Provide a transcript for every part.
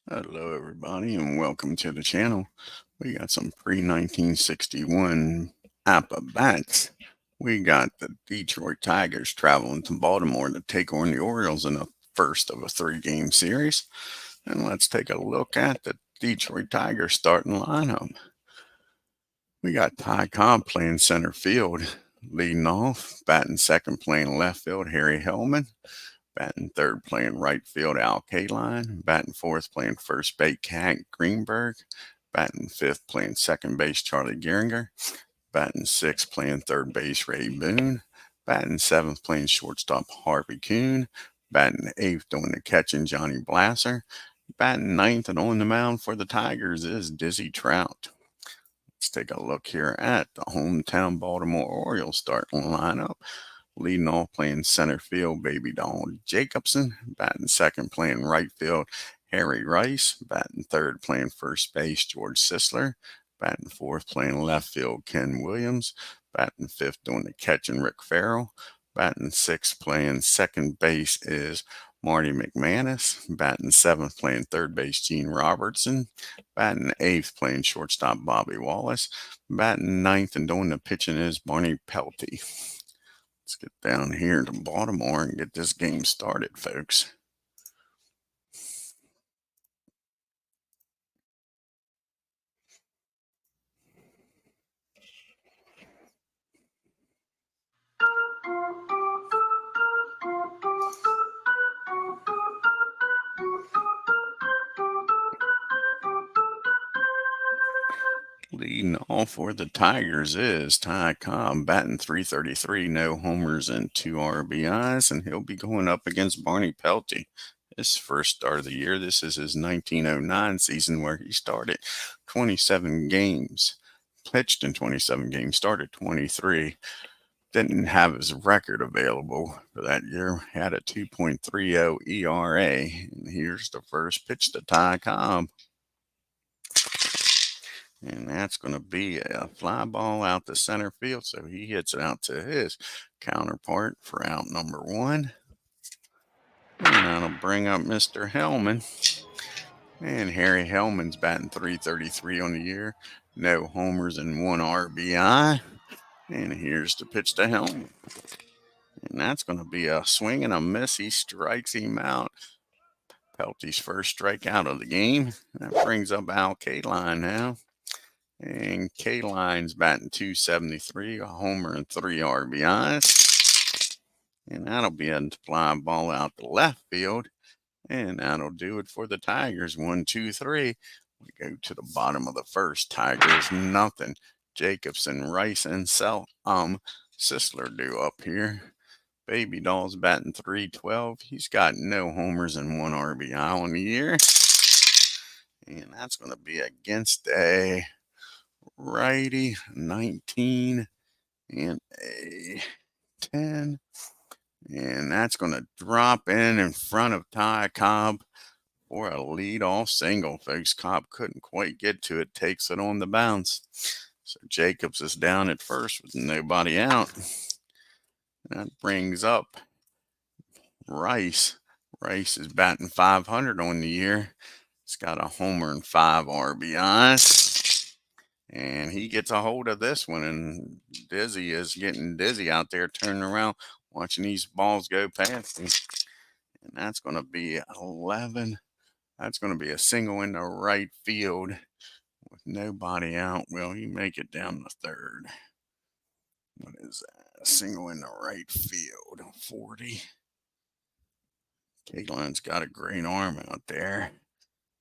Hello, everybody, and welcome to the channel. We got some pre-1961 Apba bats. We got the Detroit Tigers traveling to Baltimore to take on the Orioles in the first of a three-game series. And let's take a look at the Detroit Tigers starting lineup. We got Ty Cobb playing center field, leading off. Batting second playing left field, Harry Hellman. Batting third, playing right field, Al Kaline. Batting fourth, playing first base, Hank Greenberg. Batting fifth, playing second base, Charlie Gehringer. Batting sixth, playing third base, Ray Boone. Batting seventh, playing shortstop, Harvey Kuhn. Batting eighth, doing the catching, Johnny Blasser. Batting ninth and on the mound for the Tigers is Dizzy Trout. Let's take a look here at the hometown Baltimore Orioles starting lineup. Leading off, playing center field, Baby Doll Jacobson. Batting second, playing right field, Harry Rice. Batting third, playing first base, George Sisler. Batting fourth, playing left field, Ken Williams. Batting fifth, doing the catching, Rick Farrell. Batting sixth, playing second base is Marty McManus. Batting seventh, playing third base, Gene Robertson. Batting eighth, playing shortstop, Bobby Wallace. Batting ninth and doing the pitching is Barney Pelty. Let's get down here to Baltimore and get this game started, folks. Leading off for the Tigers is Ty Cobb, batting .333, no homers and 2 RBIs, and he'll be going up against Barney Pelty. His first start of the year. This is his 1909 season where he started 27 games, pitched in 27 games, started 23. Didn't have his record available for that year. Had a 2.30 ERA. And here's the first pitch to Ty Cobb. And that's going to be a fly ball out to center field. So he hits it out to his counterpart for out number one. And that'll bring up Mr. Hellman. And Harry Hellman's batting .333 on the year. No homers and 1 RBI. And here's the pitch to Hellman. And that's going to be a swing and a miss. He strikes him out. Pelty's first strikeout of the game. That brings up Al Kaline now. And Kaline's batting .273, a homer and 3 RBIs. And that'll be a fly ball out to left field. And that'll do it for the Tigers. 1, 2, 3. We go to the bottom of the first. Tigers nothing. Jacobson, Rice, and Sisler do up here. Baby Doll's batting .312. He's got no homers and 1 RBI on the year. And that's going to be against a righty, 19 and a 10. And that's going to drop in front of Ty Cobb for a lead-off single, folks. Cobb couldn't quite get to it, takes it on the bounce. So Jacobs is down at first with nobody out. That brings up Rice. Rice is batting .500 on the year. He's got a homer and 5 RBIs. And he gets a hold of this one, and Dizzy is getting dizzy out there, turning around, watching these balls go past him. And that's going to be 11. That's going to be a single in the right field with nobody out. Will he make it down the third? What is that? A single in the right field. 40. Kaline's got a great arm out there.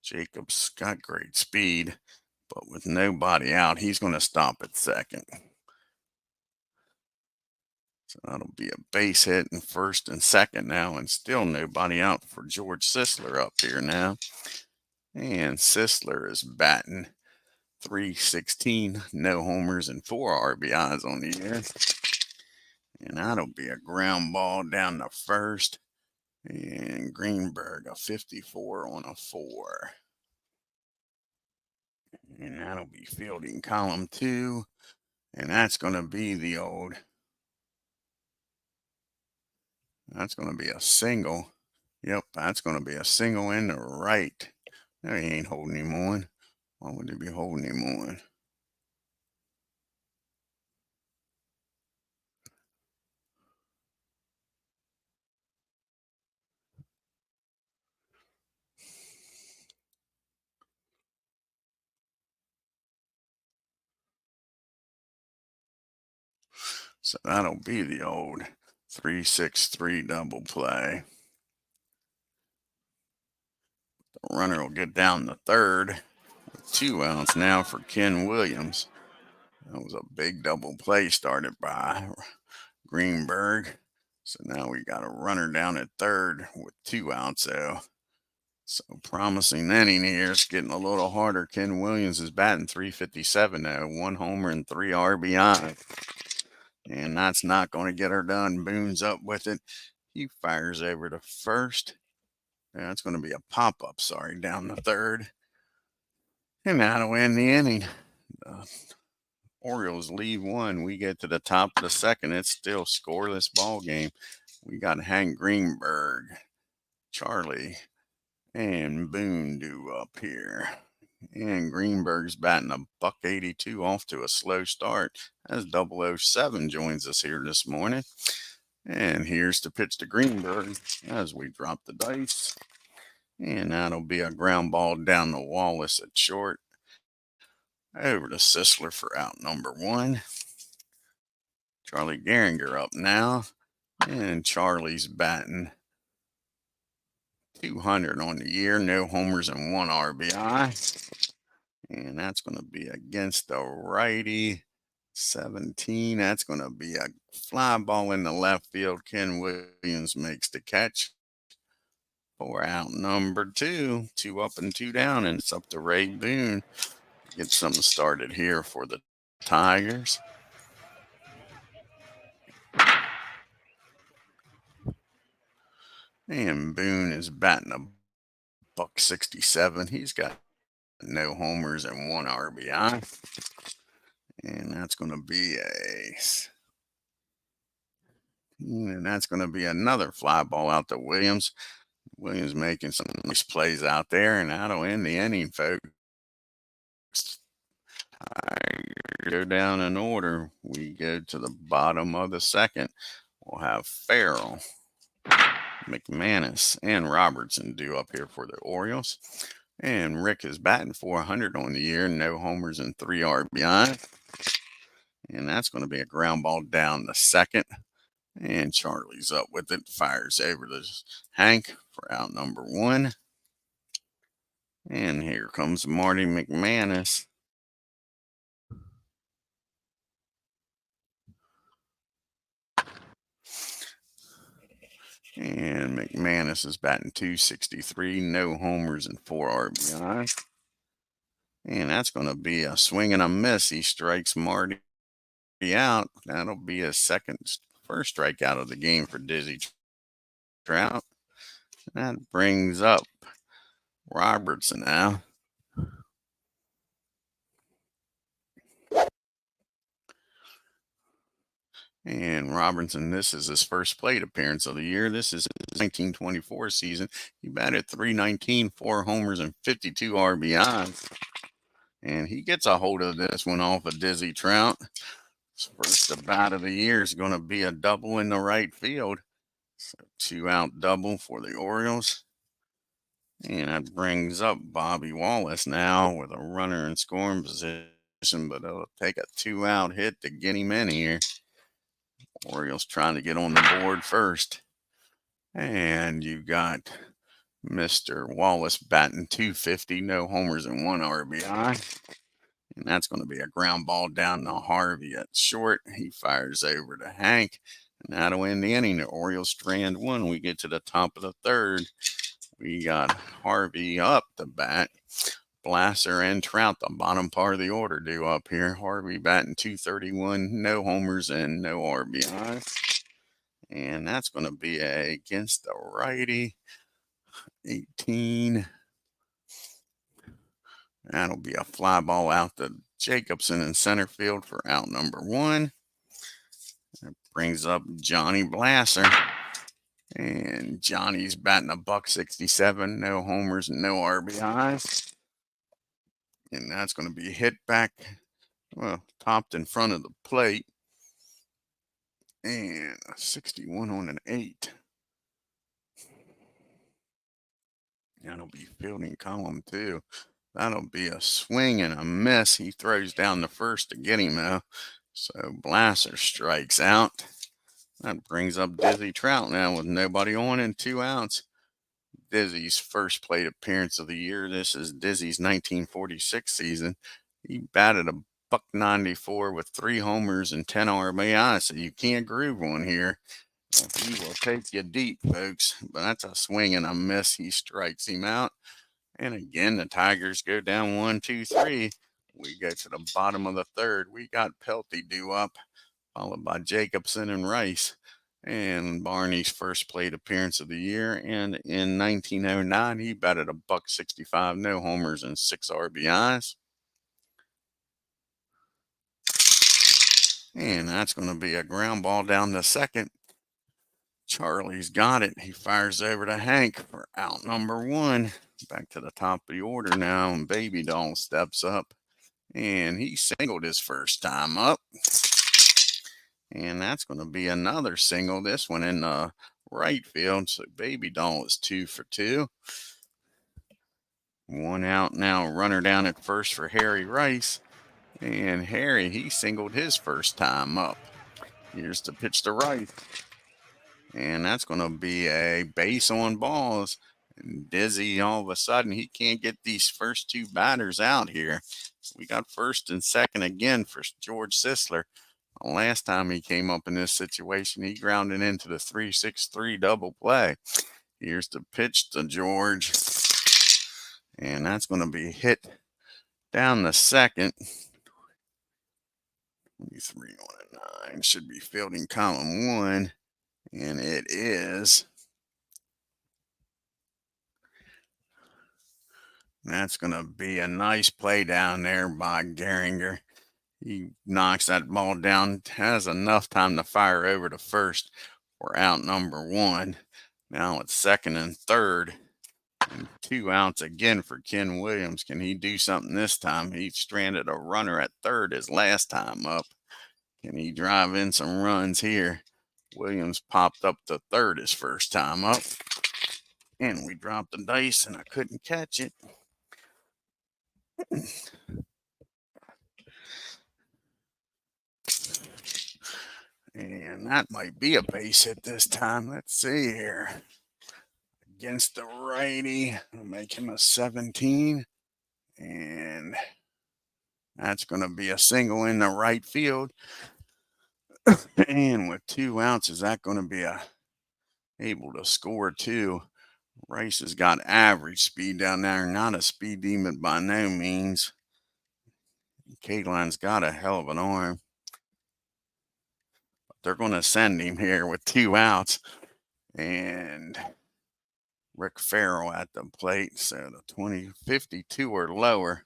Jacobs got great speed, but with nobody out, he's going to stop at second. So that'll be a base hit in first and second now, and still nobody out for George Sisler up here now. And Sisler is batting .316, no homers and 4 RBIs on the year. And that'll be a ground ball down the first. And Greenberg, a 54 on a 4. And that'll be fielding column 2. And that's going to be that's going to be a single. Yep, that's going to be a single in the right. No, he ain't holding him on. Why would he be holding him on? So that'll be the old 3-6-3 double play. The runner will get down the third. 2 outs now for Ken Williams. That was a big double play started by Greenberg. So now we got a runner down at third with 2 outs, though. So promising inning here. It's getting a little harder. Ken Williams is batting .357 now. 1 homer and 3 RBI. And that's not going to get her done. Boone's up with it. He fires over to first. That's going to be a pop-up, down the third. And that'll end the inning. Orioles leave 1. We get to the top of the second. It's still scoreless ball game. We got Hank Greenberg, Charlie, and Boone due up here. And Greenberg's batting a .182 off to a slow start as 007 joins us here this morning. And here's the pitch to Greenberg as we drop the dice. And that'll be a ground ball down to Wallace at short. Over to Sisler for out number 1. Charlie Gehringer up now. And Charlie's batting .200 on the year. No homers and 1 RBI. And that's going to be against the righty. 17. That's going to be a fly ball in the left field. Ken Williams makes the catch for out number 2. 2 up and 2 down. And it's up to Ray Boone. Get something started here for the Tigers. And Boone is batting a .167. He's got no homers and 1 RBI. And that's going to be another fly ball out to Williams. Williams making some nice plays out there, and that'll end the inning, folks. Go down in order. We go to the bottom of the second. We'll have Farrell, McManus, and Robertson due up here for the Orioles. And Rick is batting .400 on the year. No homers and 3 RBI. And that's going to be a ground ball down the second. And Charlie's up with it. Fires over to Hank for out number 1. And here comes Marty McManus. And McManus is batting .263. No homers and 4 RBI. And that's going to be a swing and a miss. He strikes Marty out. That'll be his first strikeout of the game for Dizzy Trout. That brings up Robertson now. And Robertson, this is his first plate appearance of the year. This is his 1924 season. He batted .319, 4 homers, and 52 RBIs. And he gets a hold of this one off of Dizzy Trout. His first at bat of the year is going to be a double in the right field. So 2-out double for the Orioles. And that brings up Bobby Wallace now with a runner in scoring position, but it'll take a 2-out hit to get him in here. Orioles trying to get on the board first. And you got Mr. Wallace batting .250, no homers and 1 RBI. And that's going to be a ground ball down to Harvey at short. He fires over to Hank. And that'll end the inning. The Orioles strand 1. We get to the top of the third. We got Harvey up the bat. Blasser and Trout, the bottom part of the order, due up here. Harvey batting .231, no homers and no RBI. And that's going to be against the righty. 18. That'll be a fly ball out to Jacobson in center field for out number 1. That brings up Johnny Blasser. And Johnny's batting a .167, no homers and no RBIs. And that's going to be hit back, well, topped in front of the plate. And a 61 on an 8. That'll be fielding column 2. That'll be a swing and a miss. He throws down the first to get him, though. So Blasser strikes out. That brings up Dizzy Trout now with nobody on and 2 outs. Dizzy's first plate appearance of the year. This is Dizzy's 1946 season. He batted a .194 with 3 homers and 10 RBIs, so you can't groove one here. He will take you deep, folks. But that's a swing and a miss. He strikes him out. And again, the Tigers go down 1, 2, 3. We go to the bottom of the third. We got Pelty due up, followed by Jacobson and Rice. And Barney's first plate appearance of the year. And in 1909, he batted a .165, no homers and 6 RBIs. And that's going to be a ground ball down the second. Charlie's got it. He fires over to Hank for out number 1. Back to the top of the order now, and Baby Doll steps up. And he singled his first time up. And that's going to be another single, this one in the right field. So Baby Doll is 2 for 2. 1 out now, runner down at first for Harry Rice. And Harry, he singled his first time up. Here's the pitch to Rice. And that's going to be a base on balls. And Dizzy, all of a sudden, he can't get these first 2 batters out here. We got first and second again for George Sisler. Last time he came up in this situation, he grounded into the 3-6-3 double play. Here's the pitch to George. And that's going to be hit down the second. 23 on a 9. Should be fielding column 1. And it is. That's going to be a nice play down there by Gehringer. He knocks that ball down, has enough time to fire over to first for out number 1. Now it's second and third. And 2 outs again for Ken Williams. Can he do something this time? He stranded a runner at third his last time up. Can he drive in some runs here? Williams popped up to third his first time up. And we dropped the dice and I couldn't catch it. And that might be a base hit this time. Let's see here. Against the righty, I'll make him a 17. And that's going to be a single in the right field. And with 2 outs, is that going to be able to score 2? Rice has got average speed down there, not a speed demon by no means. K-Line's got a hell of an arm. But they're going to send him here with 2 outs. And Rick Farrell at the plate. So the 52 or lower.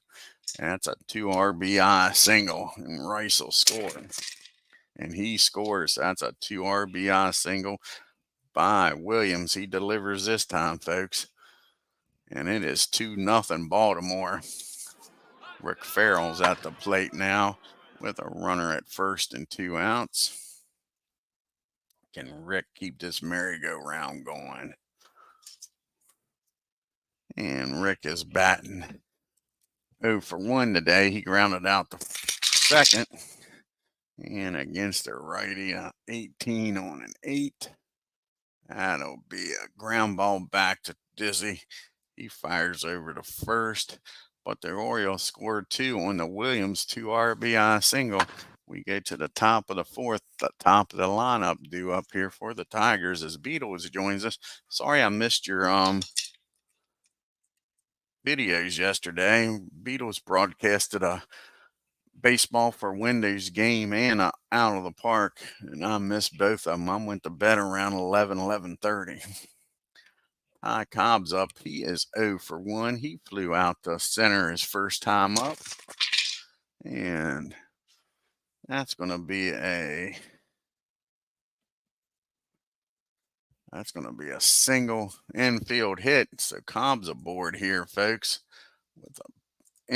That's a 2 RBI single. And Rice will score. And he scores. That's a 2 RBI single by Williams. He delivers this time, folks. And it is 2-0 Baltimore. Rick Farrell's at the plate now with a runner at first and 2 outs. Can Rick keep this merry-go-round going? And Rick is batting 0 for 1 today. He grounded out the second. And against the righty, 18 on an 8. That'll be a ground ball back to Dizzy. He fires over to first. But the Orioles scored 2 on the Williams 2 RBI single. We get to the top of the fourth, the top of the lineup due up here for the Tigers as Beatles joins us. Sorry I missed your videos yesterday. Beatles broadcasted a baseball for Windows game and out of the park, and I missed both of them. I went to bed around 11:30. Ty Cobb's up. He is 0 for 1. He flew out to center his first time up. And that's going to be That's going to be a single infield hit. So Cobb's aboard here, folks, with an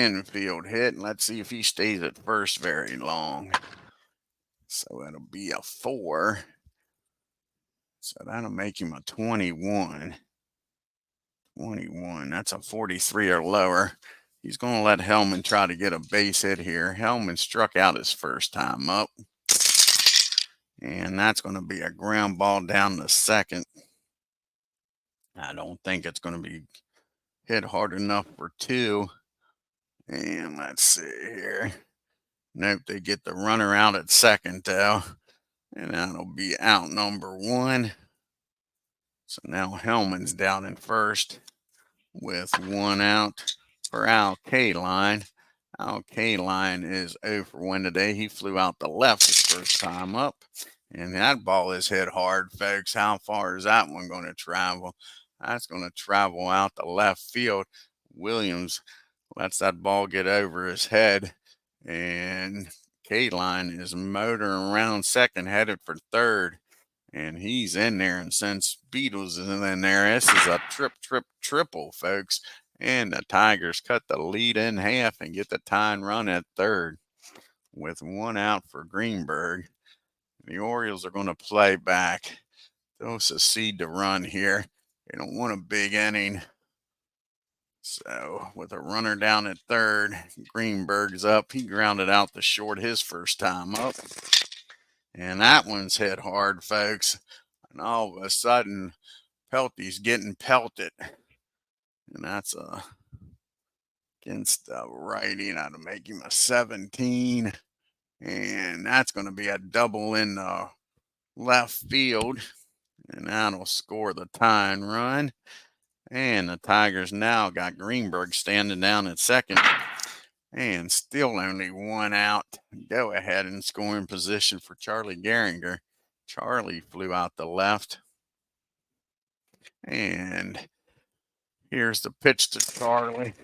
infield hit. And let's see if he stays at first very long. So it'll be a 4. So that'll make him a 21. 21. That's a 43 or lower. He's going to let Hellman try to get a base hit here. Hellman struck out his first time up. And that's going to be a ground ball down the second. I don't think it's going to be hit hard enough for 2. And let's see here. Nope, they get the runner out at second, though. And that'll be out number 1. So now Hellman's down in first with 1 out for Al Kaline. Al Kaline is 0 for 1 today. He flew out the left his first time up. And that ball is hit hard, folks. How far is that one going to travel? That's going to travel out the left field. Williams lets that ball get over his head. And Kaline is motoring around second, headed for third. And he's in there. And since Beatles is in there, this is a triple, folks. And the Tigers cut the lead in half and get the tying run at third with 1 out for Greenberg. The Orioles are going to play back. They'll succeed to run here. They don't want a big inning. So with a runner down at third, Greenberg's up. He grounded out the short his first time up. And that one's hit hard, folks. And all of a sudden, Pelty's getting pelted. And that's against the righty. That'll make him a 17. And that's going to be a double in the left field. And that'll score the tying run. And the Tigers now got Greenberg standing down at second. And still only 1 out. Go ahead and scoring position for Charlie Gehringer. Charlie flew out the left. And here's the pitch to Charlie.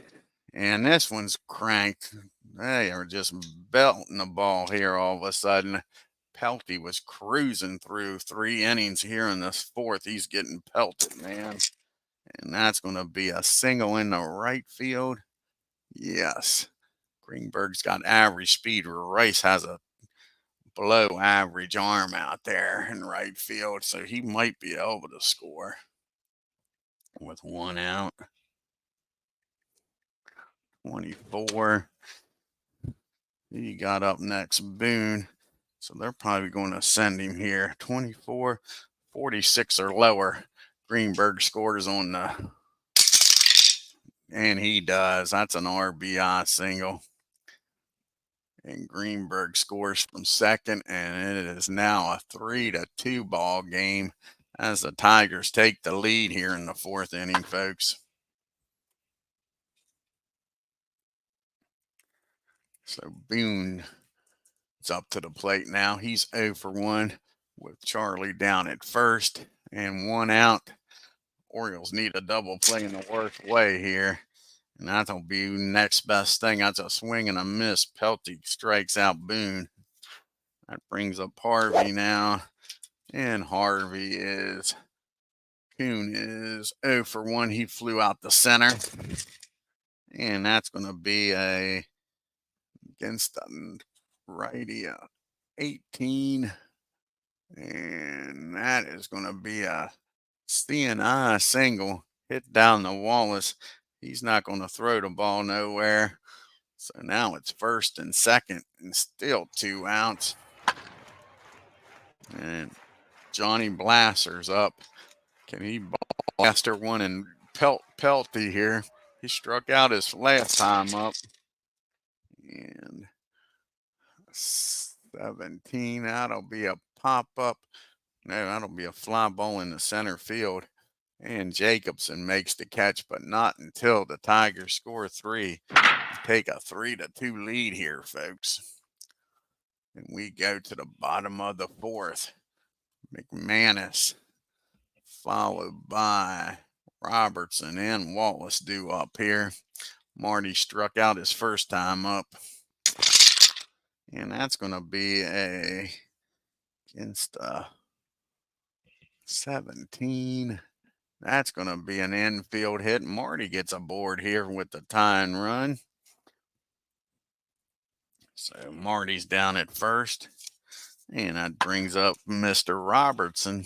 And this one's cranked. They are just belting the ball here all of a sudden. Pelty was cruising through 3 innings here in this 4th. He's getting pelted, man. And that's going to be a single in the right field. Yes. Greenberg's got average speed. Rice has a below average arm out there in right field. So he might be able to score with 1 out. 24. He got up next, Boone. So they're probably going to send him here. 24, 46 or lower. Greenberg scores on the, and he does. That's an RBI single. And Greenberg scores from second, and it is now a 3-2 ball game as the Tigers take the lead here in the 4th inning, folks. So Boone is up to the plate now. He's 0 for 1 with Charlie down at first and 1 out. Orioles need a double play in the worst way here. And that'll be next best thing. That's a swing and a miss. Pelty strikes out Boone. That brings up Harvey now. And Harvey is, Kuhn is 0 for 1. He flew out the center. And that's going to be a, against the righty, 18. And that is going to be a CNI single hit down the Wallace. He's not going to throw the ball nowhere. So now it's first and second and still 2 outs. And Johnny Blasser's up. Can he blaster one and Pelty here? He struck out his last time up. And 17, that'll be a pop-up. No, that'll be a fly ball in the center field. And Jacobson makes the catch, but not until the Tigers score 3. Take a 3-2 lead here, folks. And we go to the bottom of the 4th. McManus, followed by Robertson and Wallace due up here. Marty struck out his first time up. And that's going to be a against 17. That's going to be an infield hit. Marty gets aboard here with the tying run. So Marty's down at first. And that brings up Mr. Robertson.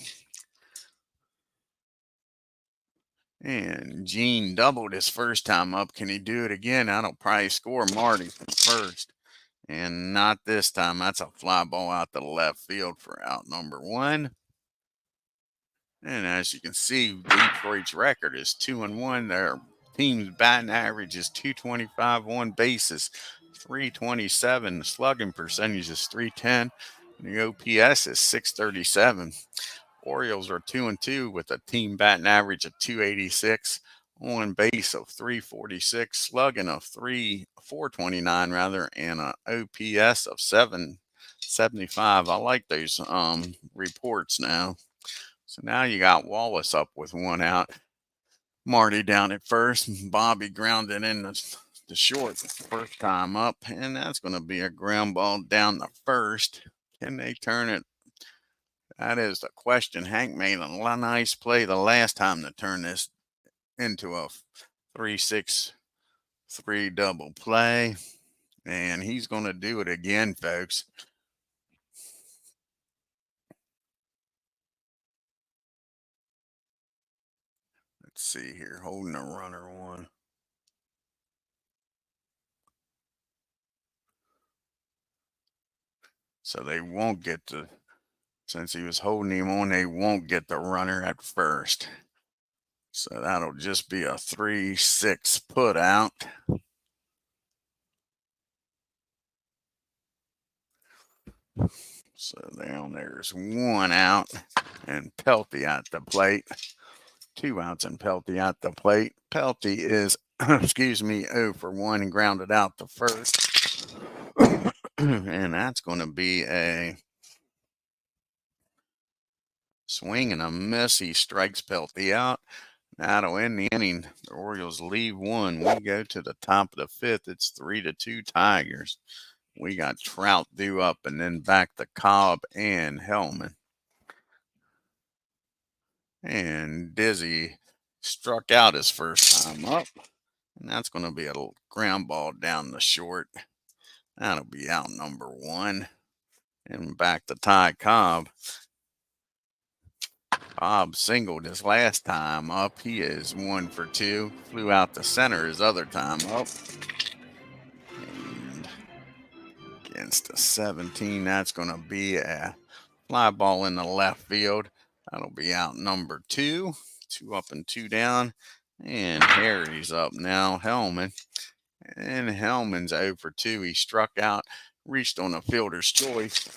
And Gene doubled his first time up. Can he do it again? That'll probably score Marty from first. And not this time. That's a fly ball out to left field for out number 1. And as you can see, Detroit's record is 2-1. Their team's batting average is 225 on bases, 327. The slugging percentage is 310. And the OPS is 637. Orioles are 2-2 with a team batting average of 286, on base of 346, slugging of 429 rather, and an OPS of 775. I like those reports now. So now you got Wallace up with 1 out. Marty down at first. Bobby grounded in the short first time up, and that's going to be a ground ball down the first. Can they turn it? That is the question. Hank made a nice play the last time to turn this into a 3-6-3 double play, and he's going to do it again, folks. Let's see here, holding a runner 1. So they won't get to, since he was holding him on, they won't get the runner at first. So that'll just be a 3-6 put out. So down there's 1 out, and Pelty at the plate. 2 outs and Pelty at the plate. Pelty is, excuse me, 0 for 1, grounded out the first. And that's going to be a swing and a miss. He strikes Pelty out. That'll end the inning. The Orioles leave 1. We go to the top of the 5th. It's 3-2 Tigers. We got Trout due up, and then back to Cobb and Hellman. And Dizzy struck out his first time up. And that's going to be a little ground ball down the short. That'll be out number 1. And back to Ty Cobb. Cobb singled his last time up. He is 1 for 2. Flew out to center his other time up. And against the 17, that's going to be a fly ball in the left field. That'll be out number 2. 2 up and 2 down. And Harry's up now, Hellman. And Hellman's 0 for 2. He struck out, reached on a fielder's choice.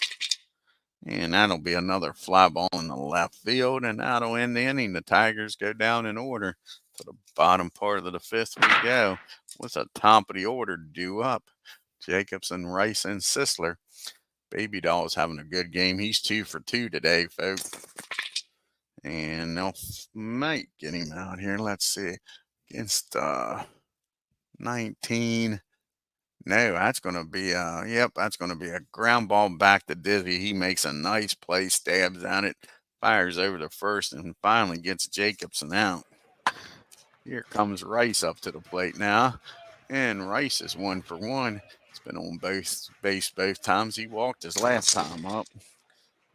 And that'll be another fly ball in the left field. And that'll end the inning. The Tigers go down in order. To the bottom part of the 5th we go. With the top of the order due up. Jacobson, Rice, and Sisler. Baby Doll's having a good game. He's 2 for 2 today, folks. And they'll might get him out here. Let's see. Against 19. No, that's going to be that's going to be a ground ball back to Dizzy. He makes a nice play, stabs at it, fires over to first, and finally gets Jacobson out. Here comes Rice up to the plate now. And Rice is 1 for 1. He's been on base both times. He walked his last time up.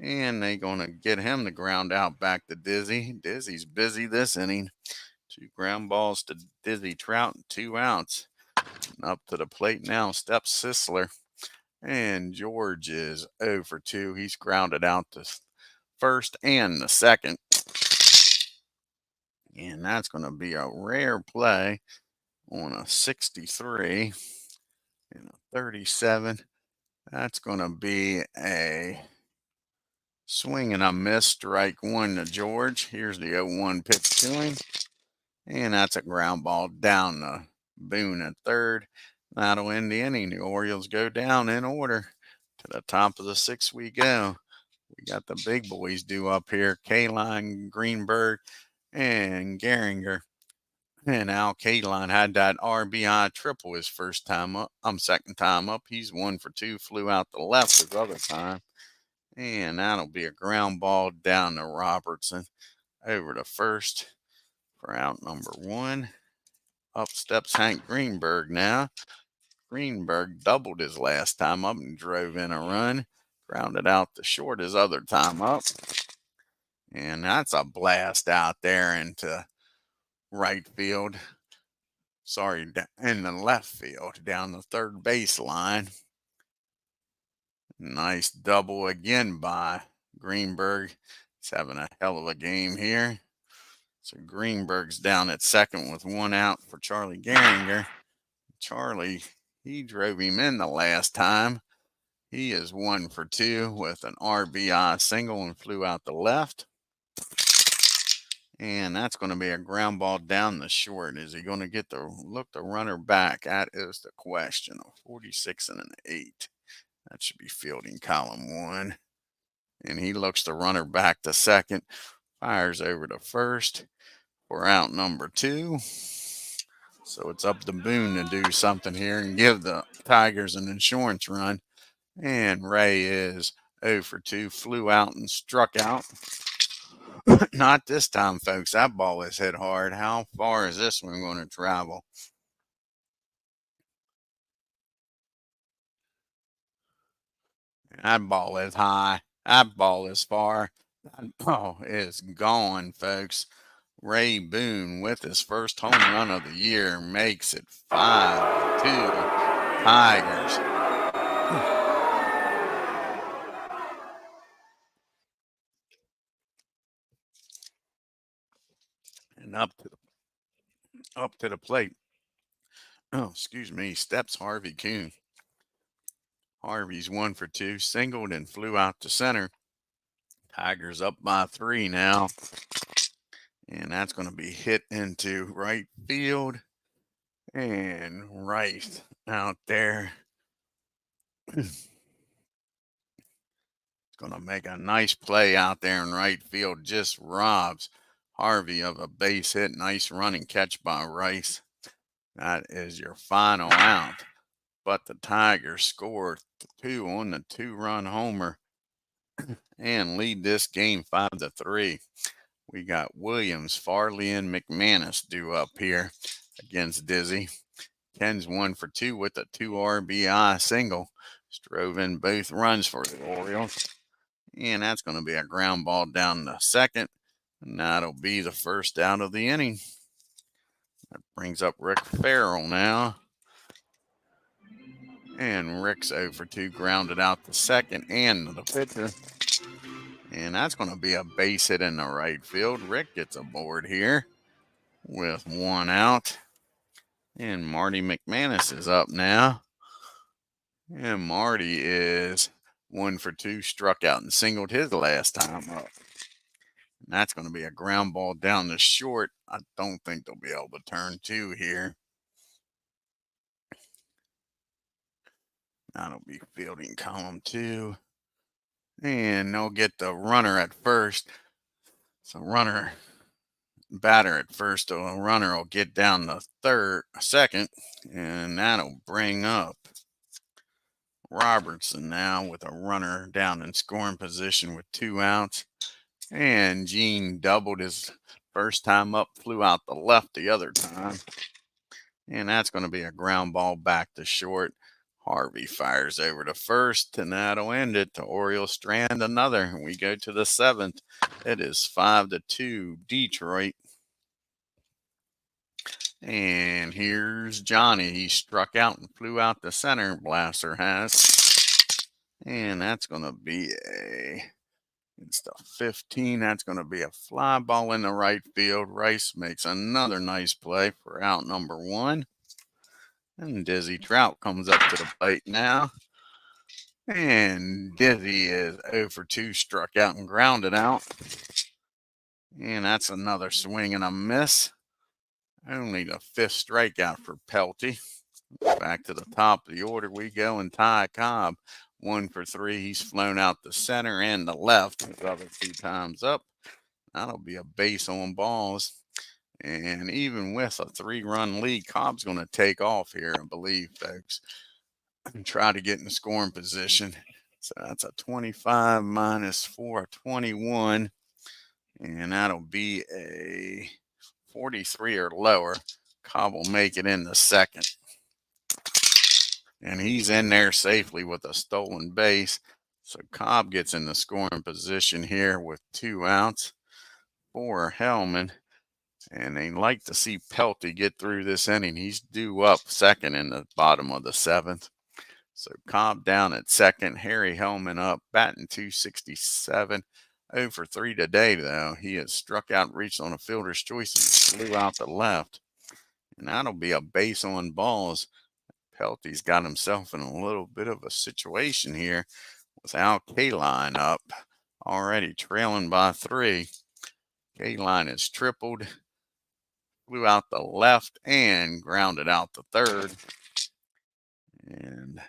And they're going to get him to ground out back to Dizzy. Dizzy's busy this inning. 2 ground balls to Dizzy Trout and 2 outs. And up to the plate now steps Sisler. And George is 0 for 2. He's grounded out to first and the second. And that's going to be a rare play on a 63 and a 37. That's going to be a swing and a miss, strike 1 to George. Here's the 0-1 pitch to him. And that's a ground ball down the Boone at third. That'll end the inning. The Orioles go down in order. To the top of the 6th we go. We got the big boys due up here. Kaline, Greenberg, and Gehringer. And Al Kaline had that RBI triple his first time up. Second time up. He's 1 for 2. Flew out the left his other time. And that'll be a ground ball down to Robertson. Over to first for out number 1. Up steps Hank Greenberg now. Greenberg doubled his last time up and drove in a run. Grounded out to short his other time up. And that's a blast out there into right field. Sorry, in the left field down the third baseline. Nice double again by Greenberg. He's having a hell of a game here. So Greenberg's down at second with 1 out for Charlie Gehringer. Charlie, he drove him in the last time. He is 1 for 2 with an RBI single and flew out the left. And that's going to be a ground ball down the short. Is he going to get the runner back? That is the question. 46 and an 8. That should be fielding column 1. And he looks the runner back to second. Fires over to first for out number 2. So it's up to Boone to do something here and give the Tigers an insurance run. And Ray is 0 for 2. Flew out and struck out. Not this time, folks. That ball is hit hard. How far is this one going to travel? That ball is high. That ball is far. That ball is gone, folks. Ray Boone, with his first home run of the year, makes it 5-2 Tigers. And up to the plate. Oh, excuse me. Steps Harvey Kuhn. Harvey's 1 for 2, singled and flew out to center. Tigers up by 3 now. And that's going to be hit into right field. And right out there. It's going to make a nice play out there in right field. Just robs Harvey of a base hit. Nice running catch by Rice. That is your final out. But the Tigers score 2 on the 2-run homer and lead this game 5-3. We got Williams, Farley, and McManus due up here against Dizzy. Ken's 1 for 2 with a 2 RBI single. Drove in both runs for the Orioles. And that's going to be a ground ball down the second. And that'll be the first out of the inning. That brings up Rick Farrell now. And Rick's 0 for 2, grounded out the second and the pitcher. And that's going to be a base hit in the right field. Rick gets aboard here with 1 out. And Marty McManus is up now. And Marty is 1 for 2, struck out and singled his last time up. And that's going to be a ground ball down the short. I don't think they'll be able to turn 2 here. That'll be fielding column 2. And they'll get the runner at first. So batter at first. So a runner will get down the second. And that'll bring up Robertson now with a runner down in scoring position with 2 outs. And Gene doubled his first time up, flew out the left the other time. And that's going to be a ground ball back to short. Harvey fires over to first, and that'll end it. The Orioles strand another. We go to the 7th. It is 5-2 Detroit. And here's Johnny. He struck out and flew out the center. Blaster has. And that's going to be it's the 15. That's going to be a fly ball in the right field. Rice makes another nice play for out number 1. And Dizzy Trout comes up to the plate now. And Dizzy is 0 for 2, struck out and grounded out. And that's another swing and a miss. Only the 5th strikeout for Pelty. Back to the top of the order we go, and Ty Cobb 1 for 3. He's flown out the center and the left his other 2 times up. That'll be a base on balls. And even with a 3-run lead, Cobb's going to take off here, I believe, folks, and try to get in scoring position. So that's a 25 minus 4, 21. And that'll be a 43 or lower. Cobb will make it in the second. And he's in there safely with a stolen base. So Cobb gets in the scoring position here with 2 outs for Hellman. And they like to see Pelty get through this inning. He's due up second in the bottom of the 7th. So Cobb down at second. Harry Hellman up, batting .267. 0 for 3 today, though. He has struck out, reached on a fielder's choice, and flew out the left. And that'll be a base on balls. Pelty's got himself in a little bit of a situation here with Al Kaline up, already trailing by 3. Kaline has tripled, flew out the left, and grounded out the third. And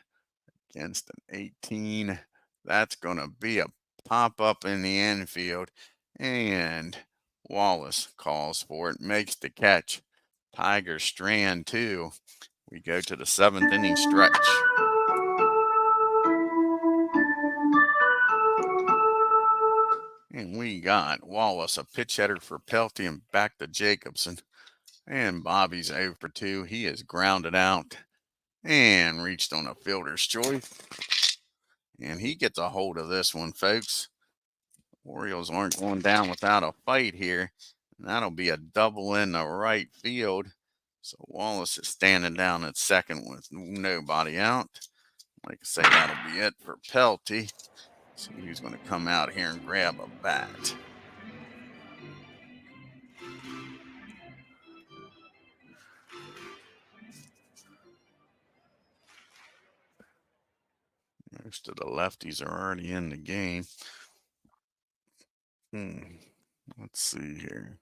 against an 18, that's going to be a pop up in the infield. And Wallace calls for it, makes the catch. Tigers strand 2. We go to the 7th inning stretch. And we got Wallace, a pitch hitter for Pelty, and back to Jacobson. And Bobby's 0 for 2. He is grounded out and reached on a fielder's choice. And he gets a hold of this one, folks. Orioles aren't going down without a fight here. And that'll be a double in the right field. So Wallace is standing down at second with nobody out. Like I say, that'll be it for Pelty. See who's going to come out here and grab a bat. Most of the lefties are already in the game. Let's see here.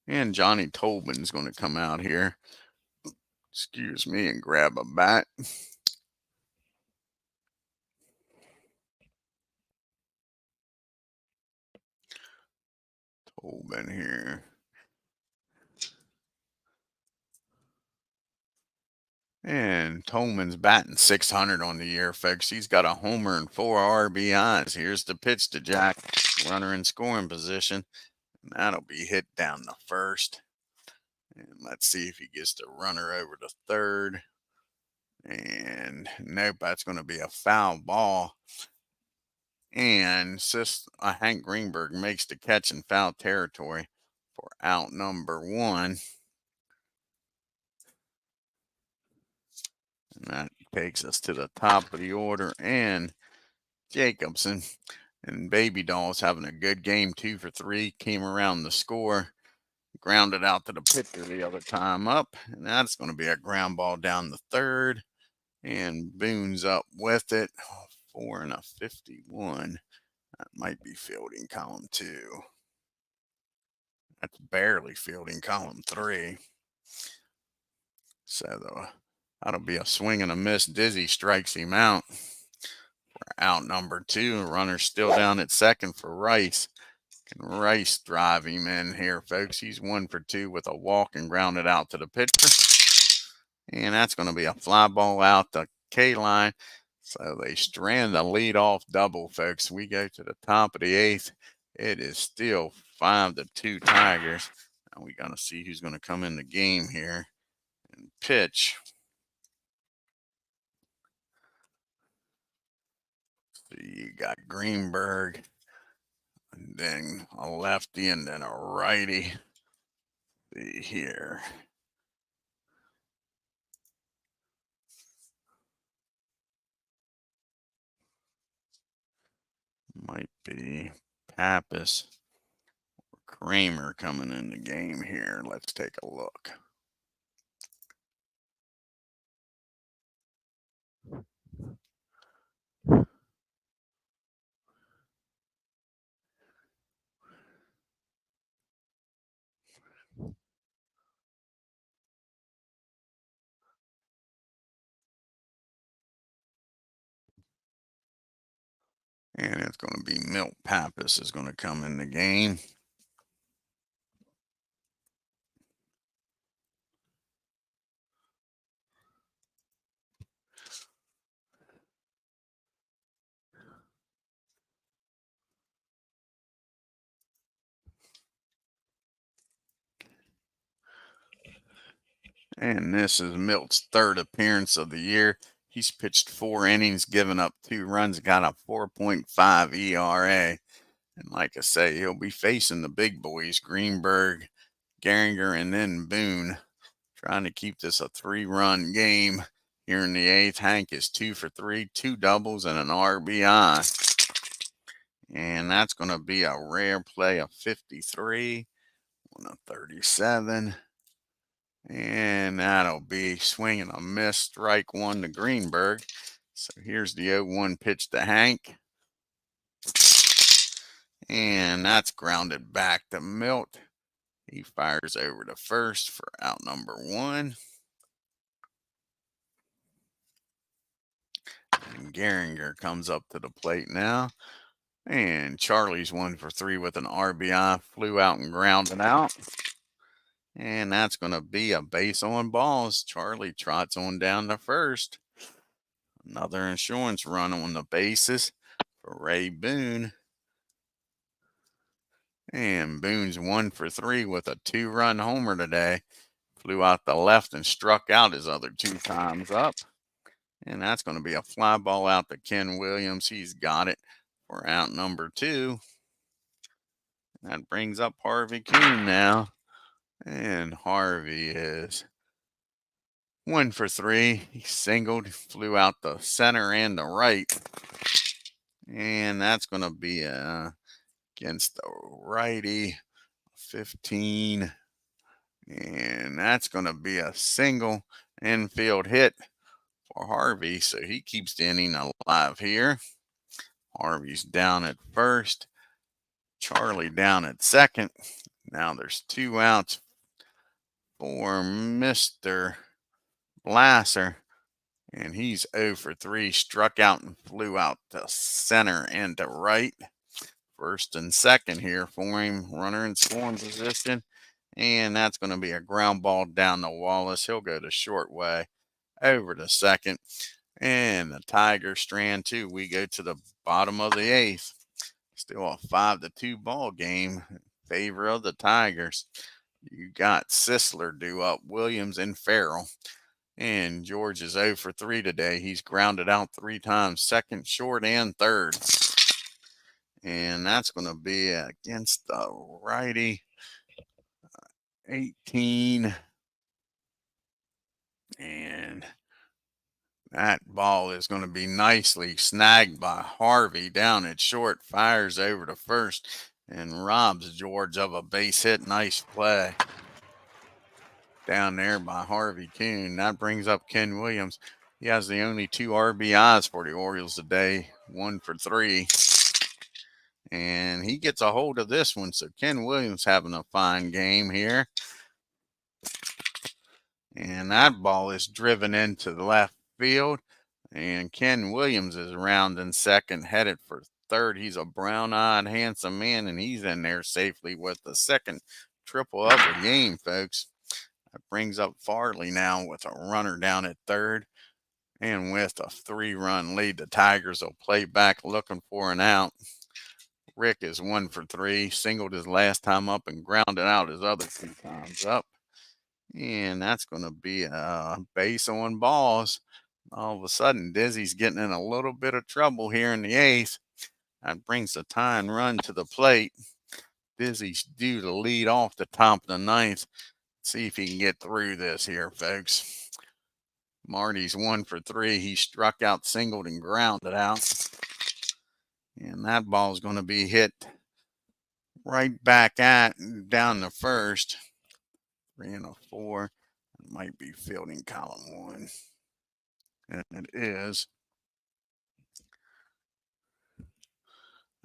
And Johnny Tobin's going to come out here. Excuse me, and grab a bat. Tobin here. And Tolman's batting .600 on the year, folks. He's got a homer and 4 RBIs. Here's the pitch to Jack. Runner in scoring position. And that'll be hit down the first. And let's see if he gets the runner over to third. And nope, that's going to be a foul ball. And Hank Greenberg makes the catch in foul territory for out number 1. And that takes us to the top of the order. And Jacobson and Baby Doll's having a good game, 2 for 3. Came around the score, grounded out to the pitcher the other time up. And that's going to be a ground ball down the third. And Boone's up with it. 4 and a 51. That might be fielding column 2. That's barely fielding column 3. So that'll be a swing and a miss. Dizzy strikes him out. We're out number 2. Runner's still down at second for Rice. Can Rice drive him in here, folks? He's 1 for 2 with a walk and grounded out to the pitcher. And that's going to be a fly ball out the K line. So they strand the leadoff double, folks. We go to the top of the 8th. It is still 5-2 Tigers. Now we got to see who's going to come in the game here and pitch. So you got Greenberg, and then a lefty, and then a righty. See here. Might be Pappas or Kramer coming in the game here. Let's take a look. And it's going to be Milt Pappas is going to come in the game. And this is Milt's third appearance of the year. He's pitched 4 innings, given up 2 runs, got a 4.5 ERA. And like I say, he'll be facing the big boys, Greenberg, Gehringer, and then Boone, trying to keep this a 3-run game here in the 8th. Hank is 2 for 3, 2 doubles, and an RBI. And that's going to be a rare play of 53 on a 37. And that'll be swing and a miss, strike 1 to Greenberg. So here's the 0-1 pitch to Hank. And that's grounded back to Milt. He fires over to first for out number 1. And Gehringer comes up to the plate now. And Charlie's 1 for 3 with an RBI, flew out and grounded out. And that's going to be a base on balls. Charlie trots on down to first. Another insurance run on the bases for Ray Boone. And Boone's 1 for 3 with a 2-run homer today. Flew out the left and struck out his other 2 times up. And that's going to be a fly ball out to Ken Williams. He's got it for out number 2. That brings up Harvey Kuhn now. And Harvey is 1 for 3. He singled, flew out the center and the right. And that's going to be against the righty, 15. And that's going to be a single infield hit for Harvey. So he keeps the inning alive here. Harvey's down at first. Charlie down at second. Now there's 2 outs for Mr. Blasser. And he's 0 for 3. Struck out and flew out to center and to right. First and second here for him. Runner in scoring position. And that's going to be a ground ball down to Wallace. He'll go to short way over to second. And the Tigers strand 2. We go to the bottom of the 8th. Still a 5-2 ball game in favor of the Tigers. You got Sisler due up, Williams and Farrell. And George is 0 for 3 today. He's grounded out 3 times, second, short, and third. And that's going to be against the righty, 18. And that ball is going to be nicely snagged by Harvey down at short. Fires over to first and robs George of a base hit. Nice play down there by Harvey Kuhn. That brings up Ken Williams. He has the only 2 RBIs for the Orioles today, 1 for 3. And he gets a hold of this one. So Ken Williams having a fine game here. And that ball is driven into the left field. And Ken Williams is rounding second, headed for third. He's a brown-eyed, handsome man, and he's in there safely with the second triple of the game, folks. That brings up Farley now with a runner down at third. And with a 3-run lead, the Tigers will play back looking for an out. Rick is 1 for 3, singled his last time up and grounded out his other 2 times up. And that's going to be a base on balls. All of a sudden, Dizzy's getting in a little bit of trouble here in the 8th. That brings the tying run to the plate. Dizzy's due to lead off the top of the 9th. See if he can get through this here, folks. Marty's 1 for 3. He struck out, singled, and grounded out. And that ball is going to be hit right back at down the first. 3 and a 4. It might be fielding column 1. And it is.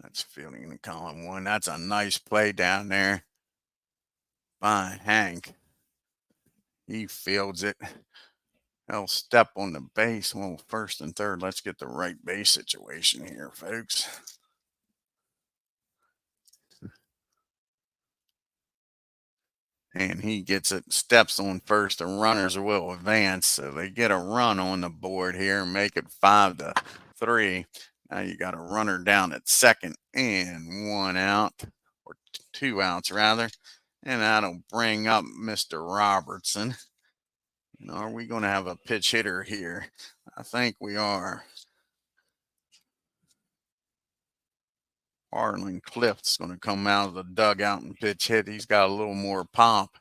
That's fielding in column 1. That's a nice play down there by Hank. He fields it. He'll step on the base. Well, first and third. Let's get the right base situation here, folks. And he gets it, steps on first. The runners will advance. So they get a run on the board here and make it 5-3. Now you got a runner down at second and 1 out, or 2 outs rather. And that'll bring up Mr. Robertson. And are we going to have a pitch hitter here? I think we are. Arlen Clift's going to come out of the dugout and pitch hit. He's got a little more pop.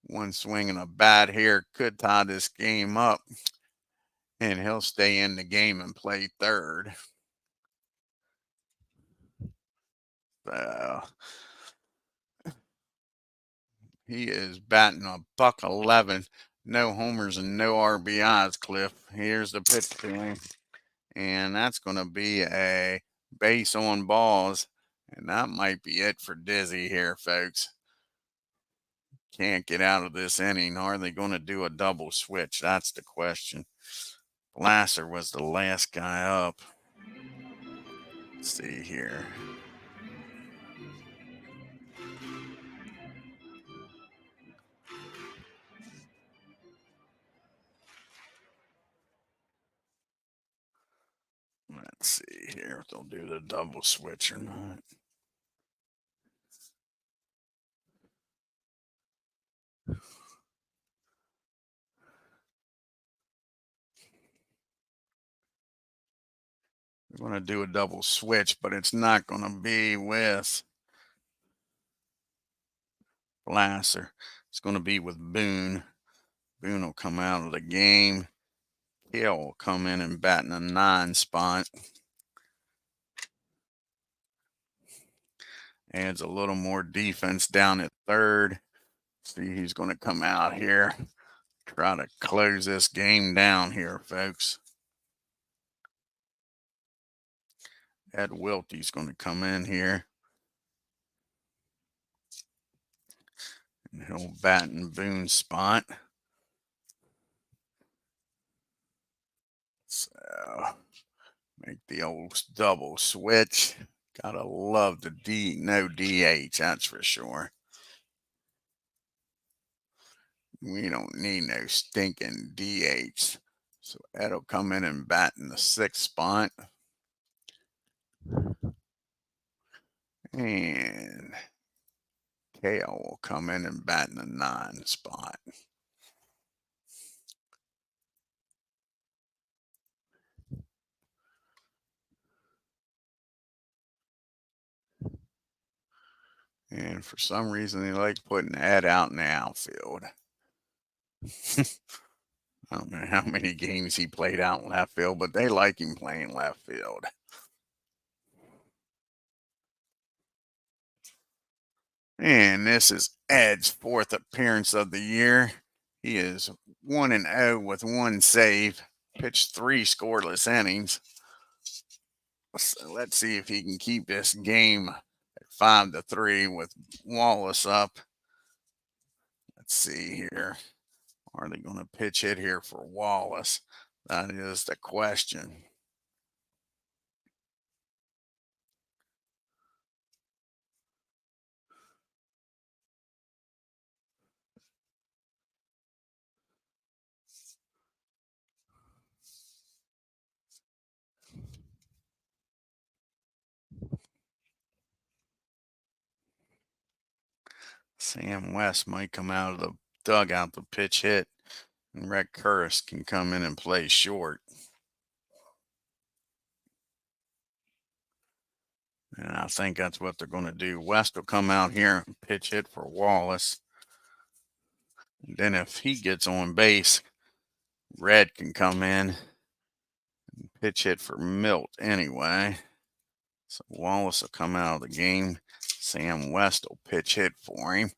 One swing and a bat here could tie this game up, and he'll stay in the game and play third. He is batting a .111, no homers and no RBIs. Cliff. Here's the pitch to him, and that's going to be a base on balls, and that might be it for Dizzy here, folks. Can't get out of this inning. Are they going to do a double switch? That's the question. Lasser was the last guy up. Let's see here. Let's see here if they'll do the double switch or not. We're going to do a double switch, but it's not going to be with Lasser. It's going to be with Boone. Boone will come out of the game. Hill will come in and bat in a 9 spot. Adds a little more defense down at third. See who's going to come out here. Try to close this game down here, folks. Ed Wiltie's going to come in here. And he'll bat in Boone's spot. So, make the old double switch. Gotta love the no DH, that's for sure. We don't need no stinking DH. So Ed'll come in and bat in the 6th spot. And Kale will come in and bat in the 9 spot. And for some reason, they like putting Ed out in the outfield. I don't know how many games he played out in left field, but they like him playing left field. And this is Ed's 4th appearance of the year. He is 1-0 with 1 save, pitched 3 scoreless innings. So let's see if he can keep this game at 5-3 with Wallace up. Let's see here. Are they going to pitch hit here for Wallace? That is the question. Sam West might come out of the dugout to pitch hit, and Rhett Curris can come in and play short. And I think that's what they're going to do. West will come out here and pitch hit for Wallace. And then if he gets on base, Red can come in and pitch hit for Milt anyway. So Wallace will come out of the game. Sam West will pitch hit for him.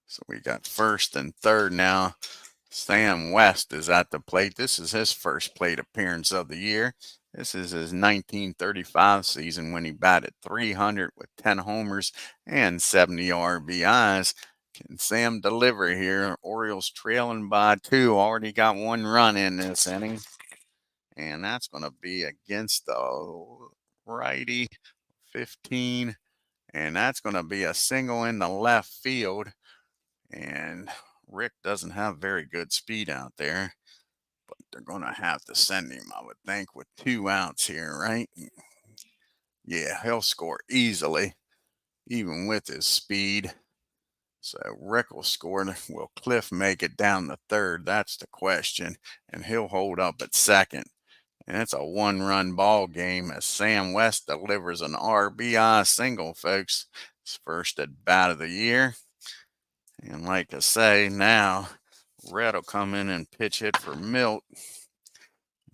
So we got first and third now. Sam West is at the plate. This is his first plate appearance of the year. This is his 1935 season when he batted .300 with 10 homers and 70 RBIs. Can Sam deliver here? Orioles trailing by 2. Already got 1 run in this inning. And that's going to be against the righty, 15. And that's going to be a single in the left field. And Rick doesn't have very good speed out there, but they're going to have to send him, I would think, with 2 outs here, right? Yeah, he'll score easily, even with his speed. So Rick will score. Will Cliff make it down the third? That's the question. And he'll hold up at second. And it's a one-run ball game as Sam West delivers an RBI single, folks. His first at bat of the year. And like I say, now Red will come in and pitch hit for Milt.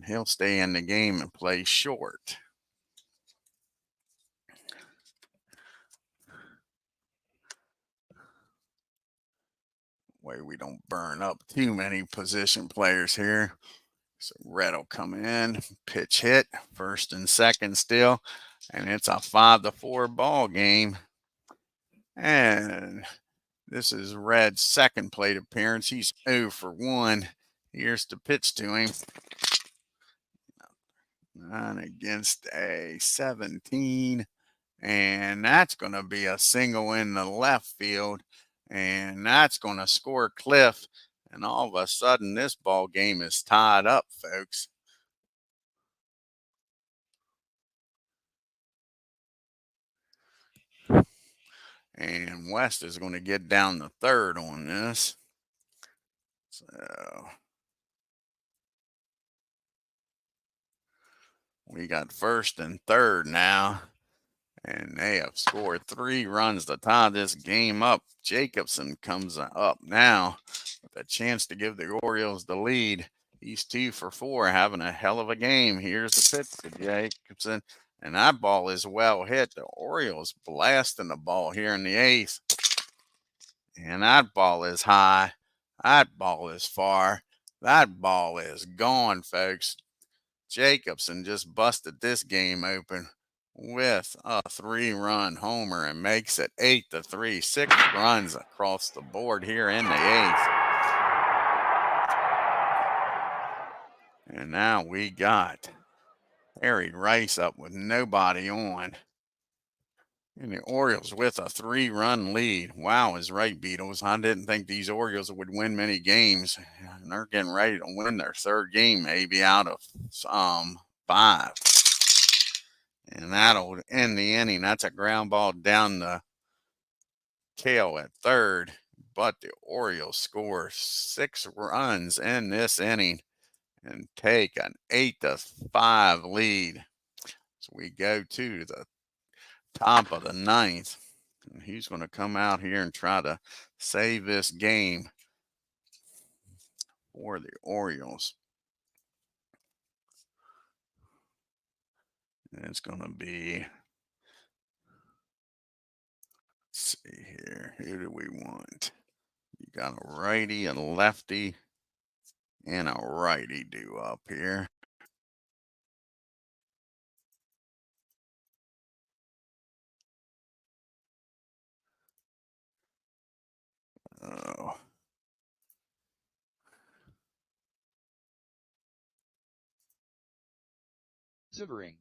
He'll stay in the game and play short. Way we don't burn up too many position players here. So Red will come in, pitch hit, first and second still, and it's a 5-4 ball game. And this is Red's second plate appearance. He's 0 for 1. Here's the pitch to him. 9 against a 17. And that's going to be a single in the left field. And that's going to score Cliff. And all of a sudden, this ball game is tied up, folks. And West is going to get down the third on this. So we got first and third now. And they have scored 3 runs to tie this game up. Jacobson comes up now with a chance to give the Orioles the lead. He's 2 for 4, having a hell of a game. Here's the pitch to Jacobson. And that ball is well hit. The Orioles blasting the ball here in the 8th. And that ball is high. That ball is far. That ball is gone, folks. Jacobson just busted this game open with a 3-run homer and makes it 8-3. 6 runs across the board here in the 8th. And now we got Harry Rice up with nobody on. And the Orioles with a 3-run lead. Wow, is right, Beatles. I didn't think these Orioles would win many games. And they're getting ready to win their 3rd game, maybe out of 5. And that'll end the inning. That's a ground ball down the tail at 3rd. But the Orioles score 6 runs in this inning and take an 8-5 lead. So we go to the top of the 9th. And he's going to come out here and try to save this game for the Orioles. And it's going to be, let's see here, who do we want? You got a righty, a lefty, and a righty due up here. Oh. Zivering.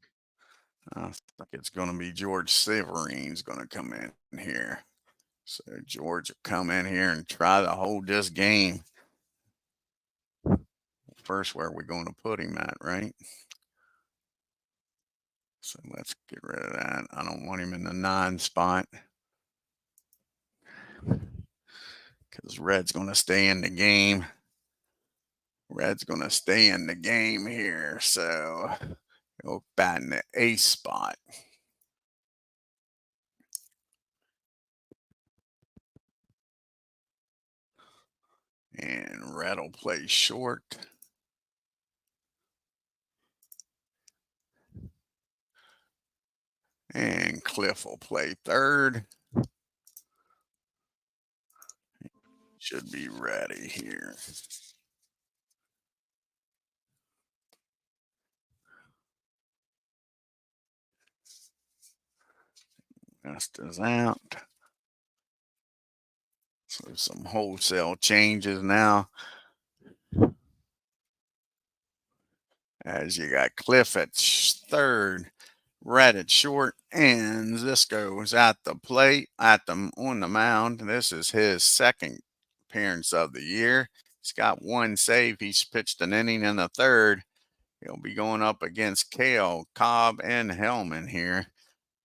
I think it's going to be George Severine's going to come in here. So George will come in here and try to hold this game. First, where are we going to put him at, right? So let's get rid of that. I don't want him in the 9 spot. Because Red's going to stay in the game. Red's going to stay in the game here. So he'll bat in the 8th spot. And Red will play short. And Cliff will play third. Should be ready here. West is out. So some wholesale changes now. As you got Cliff at third, Red at short, and Zisco's at the plate, on the mound. This is his 2nd appearance of the year. He's got 1 save. He's pitched an inning in the 3rd. He'll be going up against Kale, Cobb, and Hellman here.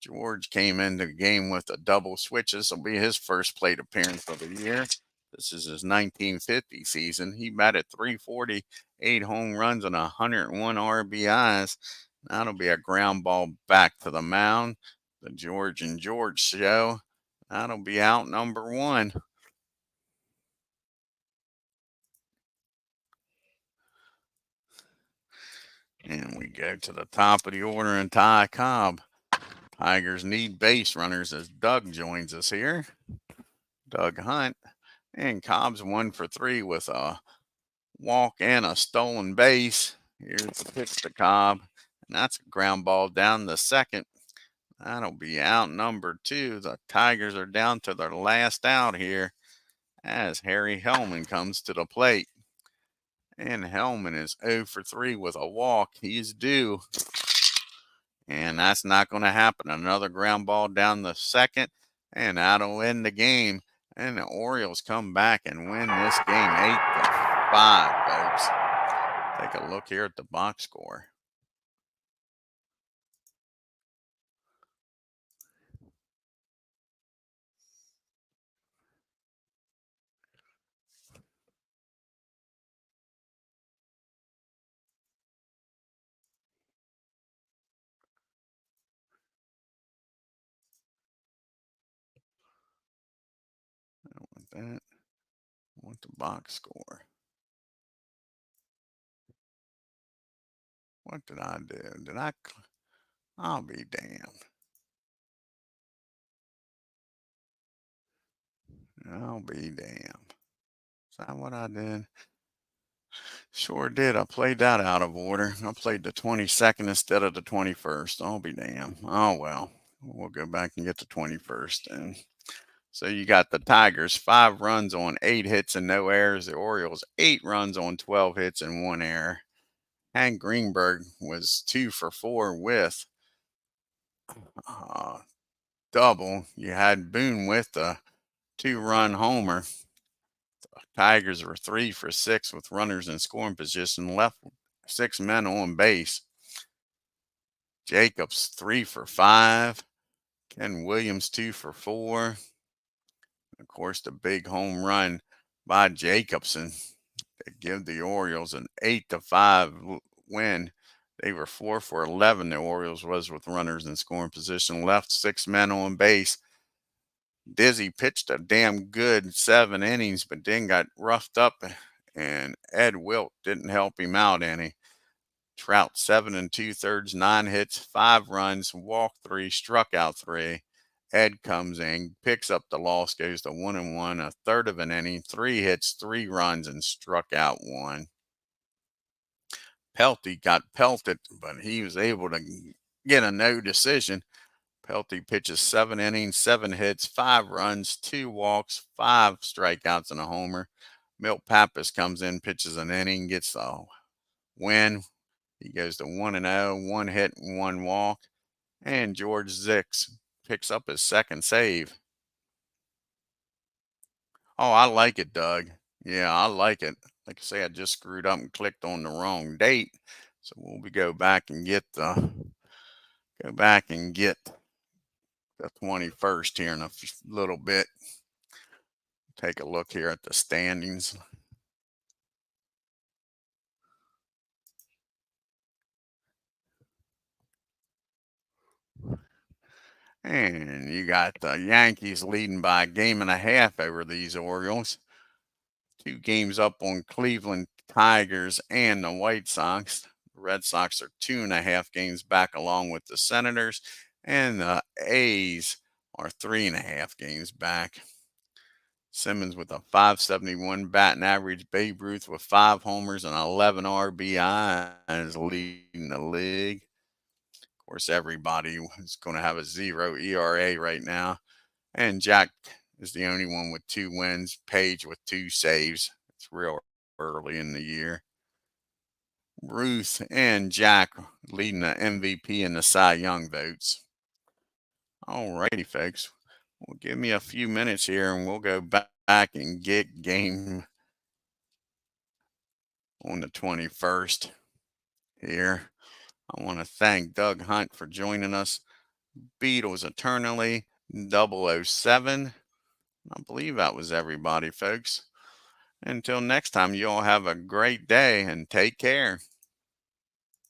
George came into the game with a double switch. This will be his first plate appearance of the year. This is his 1950 season. He batted 340, 8 home runs, and 101 RBIs. That'll be a ground ball back to the mound. The George and George show. That'll be out number 1. And we go to the top of the order and Ty Cobb. Tigers need base runners as Doug joins us here. Doug Hunt. And Cobb's 1 for 3 with a walk and a stolen base. Here's the pitch to Cobb. And that's a ground ball down the second. That'll be out number 2. The Tigers are down to their last out here as Harry Hellman comes to the plate. And Hellman is 0 for 3 with a walk. He's due. And that's not going to happen. Another ground ball down the second. And that'll end the game. And the Orioles come back and win this game 8-5, folks. Take a look here at the box score. That. What the box score? What did I do? Did I? I'll be damned. I'll be damned. Is that what I did? Sure did. I played that out of order. I played the 22nd instead of the 21st. I'll be damned. Oh, well. We'll go back and get the 21st. And so you got the Tigers, 5 runs on 8 hits and no errors. The Orioles, 8 runs on 12 hits and 1 error. Hank Greenberg was 2 for 4 with double. You had Boone with a 2-run homer. The Tigers were 3 for 6 with runners in scoring position, left 6 men on base. Jacobs 3 for 5. Ken Williams 2 for 4. Of course, the big home run by Jacobson to give the Orioles an 8-5 win. They were 4 for 11. The Orioles was with runners in scoring position, left 6 men on base. Dizzy pitched a damn good 7 innings, but then got roughed up, and Ed Wilt didn't help him out any. Trout 7 2/3, 9 hits, 5 runs, walked 3, struck out 3. Ed comes in, picks up the loss, goes to 1-1, a third of an inning, 3 hits, 3 runs, and struck out 1. Pelty got pelted, but he was able to get a no decision. Pelty pitches 7 innings, 7 hits, 5 runs, 2 walks, 5 strikeouts, and a homer. Milt Pappas comes in, pitches an inning, gets a win. He goes to 1-0, 1 hit and 1 walk. And George Zix picks up his second save. Oh, I like it, Doug. Yeah, I like it. Like I say, I just screwed up and clicked on the wrong date. So we'll go back and get the 21st here in a little bit. Take a look here at the standings. And you got the Yankees leading by a game and a half over these Orioles. 2 games up on Cleveland Tigers and the White Sox. The Red Sox are 2.5 games back along with the Senators. And the A's are 3.5 games back. Simmons with a 571 batting average. Babe Ruth with 5 homers and 11 RBIs leading the league. Of course, everybody is going to have a 0 ERA right now. And Jack is the only one with 2 wins. Page with 2 saves. It's real early in the year. Ruth and Jack leading the MVP and the Cy Young votes. All righty, folks. Well, give me a few minutes here and we'll go back and get game on the 21st here. I want to thank Doug Hunt for joining us. Beatles Eternally 007. I believe that was everybody, folks. Until next time, you all have a great day and take care.